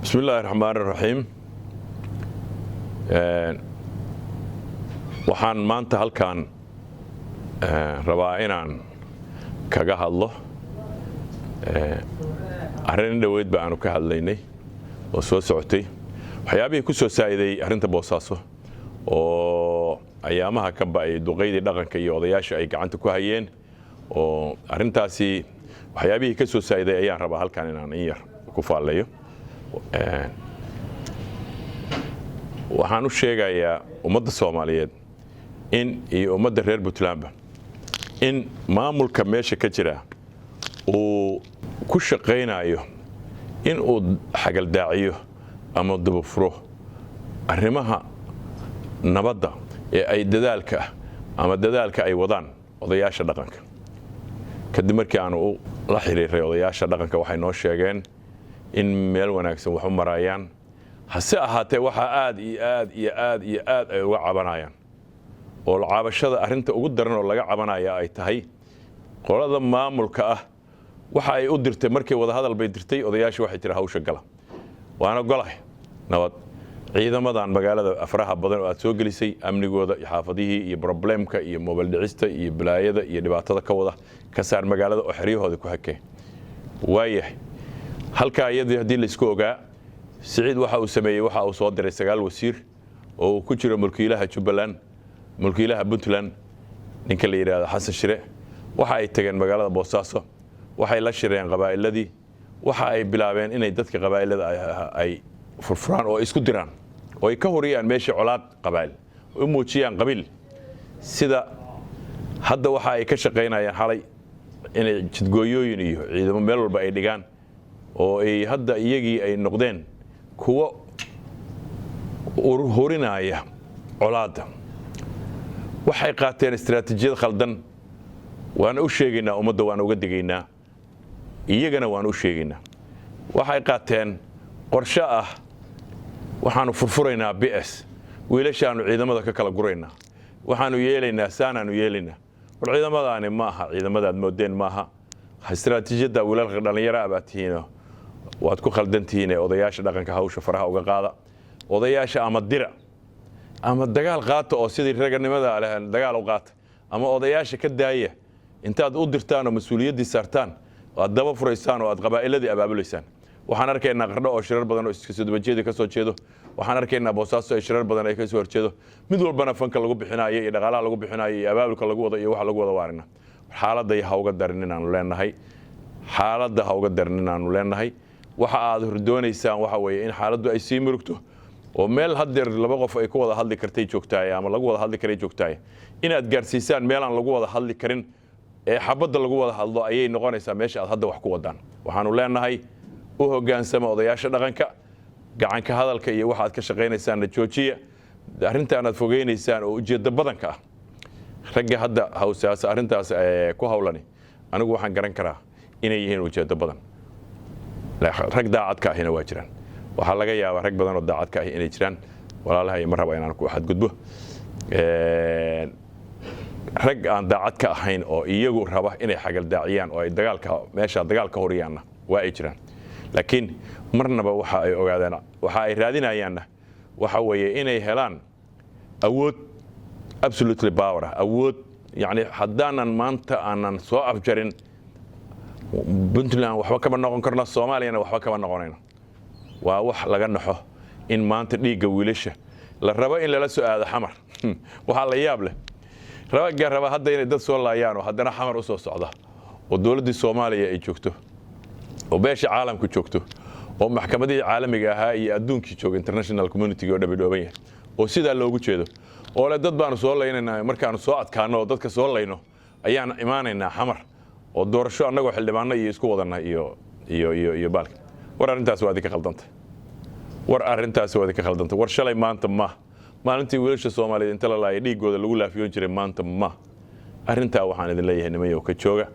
بسم الله الرحمن الرحيم waxaan maanta halkaan rabaa inaan kaga hadlo arrin dhaweyd baanu ka hadlaynay oo soo socotay waxyaabihii ku soo saaciday arrinta Boosaaso oo ayaamaha ka ba'ay duqeydii dhaqanka iyo odayaasha ay gacanta ku hayeen oo arrintaasi waxyaabihii ka soo saaciday ayaan rabaa halkaan inaan in yar ku faalayo waxaan u sheegayaa ummadda Soomaaliyeed in iyo ummadda reer Puntland in maamulka meesha ka jira uu ku shaqeynayo in uu xagal daaciyo ama daba furo arrimaha nabadda ee ay dadaalka ay wadaan odayaasha dhaqanka kadib markii aanu la xiriiray odayaasha dhaqanka waxay noo sheegeen in meel wanaagsan wax u marayaan hase ahaatee waxa aad ay uga cabanayaan oo caabashada arrinta ugu daran oo laga cabanaya ay tahay qolada maamulka ah waxa ay u dirtay markii wada hadal bay dirtay odayaasha waxay tiri hawsha gala waana golahay nabad ciidamadan magaalada afraha badan oo aad soo gelisay amnigooda xaafadihii iyo problemka iyo mobile dhicista iyo balaayada iyo dhibaatada ka wada ka saar magaalada oo xiriyahooda ku hakay waayahay halka iyadii hadii la isku ogaa Siciid waxa uu sameeyay waxa uu soo diray 9 wasiir oo ku jira mulkiilaha Jubbaland mulkiilaha Puntland ninka la yiraahdo Xasan Shire waxa ay tageen magaalada Boosaaso waxay la shireen qabaa'iladii waxa ay bilaabeen inay dadka qabaa'ilada ay furfuraan oo isku diraan oo ay ka horiyaan meesha colaad qabaa'il oo muujiyaan qabiil sida hadda waxa ay ka shaqeynayaan xalay inay jidgooyooyin iyo ciidamo meel walba ay dhigaan oo ay hadda iyagii ay noqdeen kuwa horinaya colaada waxay qaateen istiraatiijiyad khaldan waan u sheegaynaa ummadda waan uga digaynaa iyagana waan u sheegaynaa waxay qaateen qorshe ah waxaanu furfuraynaa BS wiilashaanu ciidamada ka kala guraynaa waxaanu yeelaynaa saanaanu yeelaynaa war ciidamadaani ma aha ciidamadaad moodeen ma aha istiraatiijiyada wiilalka dhalinyaro abaatihiin waad ku khaldantihiin odayaasha dhaqanka hawsha faraha uga qaada odayaasha ama dira ama dagaal qaata oo sidii raganimada leh dagaal u qaata ama odayaasha ka daaya intaad u dirtaan oo mas'uuliyadii saartaan oo daba furaysaan oo aad qabaa'iladii abaabuleysaan waxaan arkaynaa qardho oo shirar badan oo iska soo dabajeeda ka soo jeedo waxaan arkaynaa Boosaaso ay shirar badan ay ka soo horjeedo mid walbana fanka lagu bixinayo iyo dhaqaalaha lagu bixinayo iyo abaabulka lagu wado iyo wax lagu wada waarina xaaladda ha uga darin inaanu leenahay xaaladda ha uga darin inaanu leenahay waxa aad hordoonaysaan waxa weeye in xaaladdu ay sii murugto oo meel hadeer laba qof ay ku wada hadli kartay joogtaay ama lagu wada hadli karay joogtaay inaad gaarsiisaan meel aan lagu wada hadli karin ee xabadda lagu wada hadlo ayay noqonaysaa meesha aad hadda wax ku wadaan waxaanu leenahay u hogaansama odayaasha dhaqanka gacanka hadalka iyo waxa aad ka shaqeynaysaan joojiya arrintan aad fogeynaysaan oo ujeedada badanka ah ragga hadda hawsaas arrintaas ku hawlani anigu waxaan garan karaa inay yihiin ujeedada badan rag daacadka ahina waa jiraan waxa laga yaabaa rag badan oo daacadka ah inay jiraan walaalahay mar raba inaan ku xad gudbo rag aan daacadka ahayn oo iyagu raba inay xagal daaciyaan oo ay meesha dagaalka horiyaan waa ay jiraan laakiin marnaba waxa ay ogaadeen waxa ay raadinayaan waxa weeye inay helaan awood absolutely power awood yani haddaanan maanta aanan soo afjarin Puntland waxba kama noqon karna Soomaaliyana waxba kama noqonayna waa wax laga naxo in maanta dhiiga wiilasha la rabo in lala soo aado xamar waxa la yaab leh raba hadda inay dad soo laayaan oo haddana xamar u soo socda oo dawladda Soomaaliya ay joogto oo beesha caalamku joogto oo maxkamadii caalamiga ahaa iyo adduunkii jooga international community oo dhabidhooban yahay oo sida loogu jeedo oo la dad baan soo leynaynaa markaan soo adkaano oo dadka soo leyno ayaan imaanaynaa xamar oo doorasho anagoo xildhibaano iyo isku wadana iyo baalka war arrintaas waa idinka khaldantay war shalay maanta maalintii wiilasha Soomaaliyeed inta la laayay dhiigooda lagu laafiyoon jiray maanta arrintaa waxaan idin leeyahay nimayo ka jooga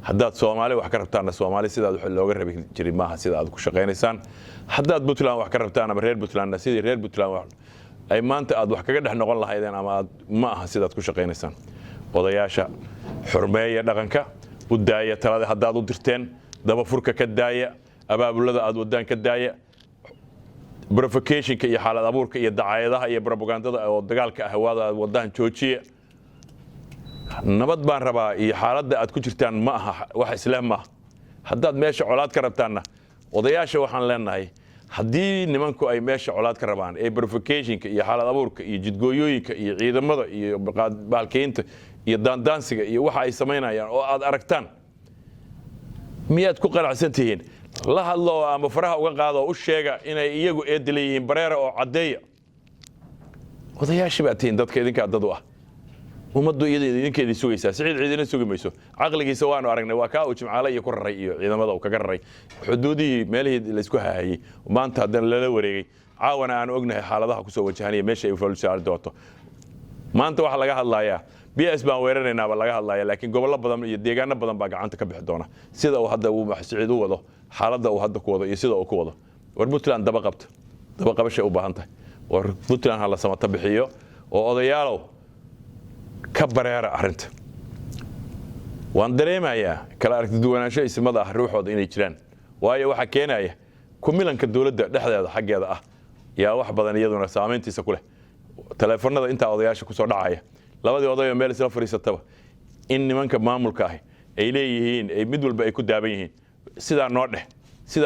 haddaad Soomaali wax ka rabtaan Soomaali sidaad wax looga rabi jiray maaha sida aad ku shaqeynaysaan haddaad Puntland wax ka rabtaan ama reer Puntland sidii reer Puntland ay maanta aad wax kaga dhex noqon lahaydeen ama aad ma aha sidaad ku shaqeynaysaan odayaasha xurmeeya dhaqanka u daaya talada haddaad u dirteen daba furka ka daaya abaabulada aad wadaan ka daaya provocationka iyo xaalad abuurka iyo dacaayadaha iyo propagandada oo dagaalka ahwaada wadahan joojiya nabad baan rabaa iyo xaaladda aad ku jirtaan ma aha wax islaam ma haddaad meesha colaad ka rabtaanna odayaasha waxaan leenahay haddii nimanku ay meesha colaad ka rabaan ee provocationka iyo xaalad abuurka iyo jidgooyooyinka iyo ciidamada iyo baalkeynta iyo daandaansiga iyo waxa ay samaynayaan oo aad aragtaan miyaad ku qanacsan tihiin la hadlo ama faraha uga qaado u sheega inay iyagu eedleeyihiin bareera oo cadeeya odayaasha baa tihiin dadka idinka dad u ah ummaddu idinkeedii sugaysaa siciid ciidina sugi mayso caqligiisa waanu aragnay waa kaa uu jimcaale iyo ku raray iyo ciidamada uu kaga raray xuduudihii meelihii la isku haayay maanta haddana lala wareegay caawana aan ognahay xaaladaha ku soo wajahanaya meesha ay falsaar doonto maanta waxa laga hadlayaa BS baan weeraraynaaba laga hadlaya laakiin gobollo badan iyo deegaano badan baa gacanta ka bixi doona sida uu hadda uu siciid u wado xaaladda uu hadda ku wado iyo sida uu ku wado war Puntland daba qabashay u baahan tahay war Puntland hala samata bixiyo oo odayaalow ka bareera arinta waan dareemayaa kala aragti duwanaansho ismada ah ruuxooda inay jiraan waayo waxa keenaya ku milanka dawladda dhexdeeda xaggeeda ah yaa wax badan iyaduna saameyntiisa ku leh telefoonada inta odayaasha ku soo dhacaya labadii oday meel isla fariisataba in nimanka maamulka ah ay leeyihiin ay mid walba ay ku daaban yihiin sida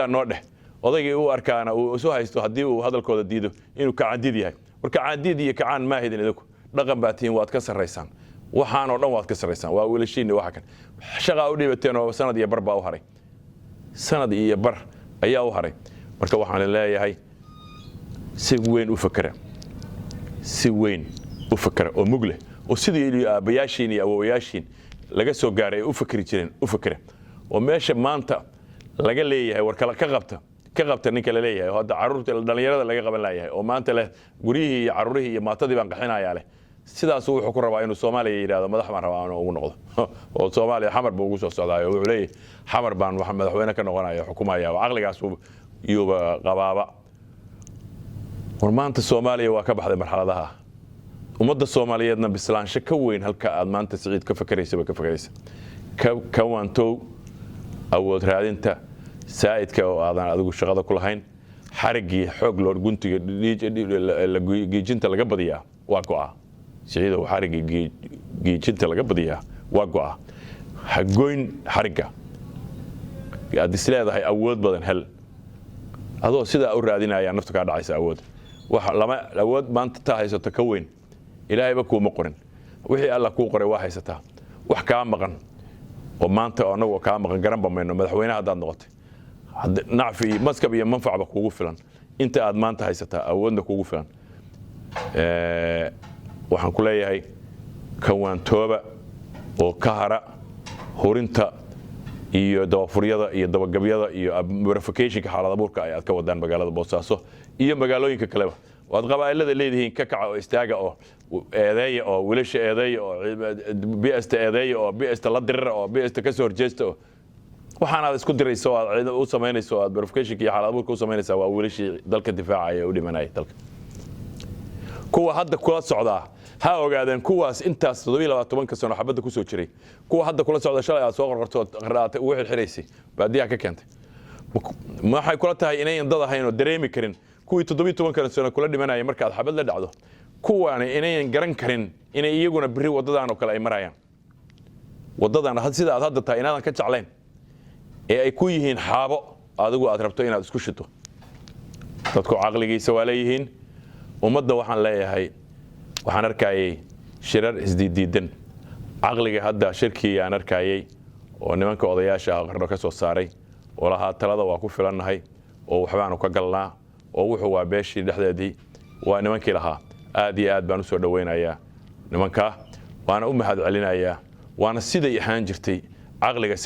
noo dheh odaygii uu arkaana uu soo haysto hadii uu hadalkooda diido inuu ka caadid yahay marka caadid iyo kacaan ma ahidin idinku dhaqan baatiin waad ka sareysaan waxaan oo dhan waad ka sareysaan waa wiilashiina waxa kan shaqa u dhibateen oo sanad iyo bar baa u haray sanad iyo bar ayaa u haray marka waxaan leeyahay si weyn u fakara oo mugle oo sidii aabayaashiin iyo awowayaashiin laga soo gaaray u fakira oo meesha maanta laga leeyahay war kala ka qabta ninka la leeyahay hadda caruurta dhalinyarada laga qaban lahayahay oo maanta leh guriyihii iyo caruurihii iyo maatadii baan qaxinayaa leh sidaas wuxuu ku rabaa inuu Soomaaliya yiraahdo madax baan rabaa inuu ugu noqdo oo Soomaaliya xamar buu ugu soo socdaayo wuxuu leeyahay xamar baan wax madaxweyne ka noqonayo xukuumaya aqligaas iyo qabaaba war maanta Soomaaliya waa ka baxday marxaladaha ummadda Soomaaliyeedna bislaansho ka weyn halka aad maanta siciid ka fakaraysa ka waantow awood raadinta saa'idka oo aadan adigu shaqada ku lahayn xarigii xoog loo guntiga giijinta laga badiyaa waa go'a siciid oo xarigii giijinta laga badiyaa waa go'a hagoyn xariga aad isleedahay awood badan hel adoo sida u raadinaya nafta ka dhacaysa awood maanta taa haysato ka weyn ilaahayba kuma qorin wixii alla ku qoray waa haysataa wax ka maqan oo maanta anagu ka maqan garan bamayno madaxweynaha hadaad noqotay nacfi maskab iyo manfaacba kugu filan inta aad maanta haysataa awoodna kugu filan waxaan ku leeyahay kawaantooba oo ka hara horinta iyo dabafuryada iyo dabagabyada iyo verificationka xaalad abuurka ay aad ka wadaan magaalada Boosaaso iyo magaalooyinka kaleba waad qabaa'ilada leedihiin ka kaca oo istaaga oo eedeeya oo wiilasha eedeeya oo BS eedeeya oo BS la dirira oo BS ka soo horjeesta waxaan aad isku dirayso aad u sameynayso aad verification iyo xaalad abuurka u sameynaysaa waa wiilashii dalka difaacaya u dhimanay dalka kuwa hadda kula socda ha ogaadeen kuwaas intaas 17 sano xabada ku soo jiray kuwa hadda kula socda shalay aad soo qorqorto qaraatay ugu xirxiraysay baadiyaa ka keentay ma waxay kula tahay inay dad ahayn oo dareemi karin kuwii 17 sano kula dhimanayay marka aad xabad la dhacdo kuwaana inay garan karin inay iyaguna biri wadadan oo kale ay marayaan wadadan sida aad hadda tahay inaadan ka jeclayn ee ay ku yihiin xaabo adigu aad rabto inaad isku shito dadku aqligiisa waa leeyihiin ummadda waxaan leeyahay waxaan arkayay shirar isdiidan aqliga hadda shirkii aan arkayay oo nimanka odayaasha qarno ka soo saaray oo laha talada waa ku filannahay oo waxbaan ka galnaa oo wuxuu waa beeshii dhexdeedii waa nimankii lahaa aad iyo aad baan u soo dhaweynayaa nimanka waana u mahad celinayaa waana siday ahaan jirtay aqliga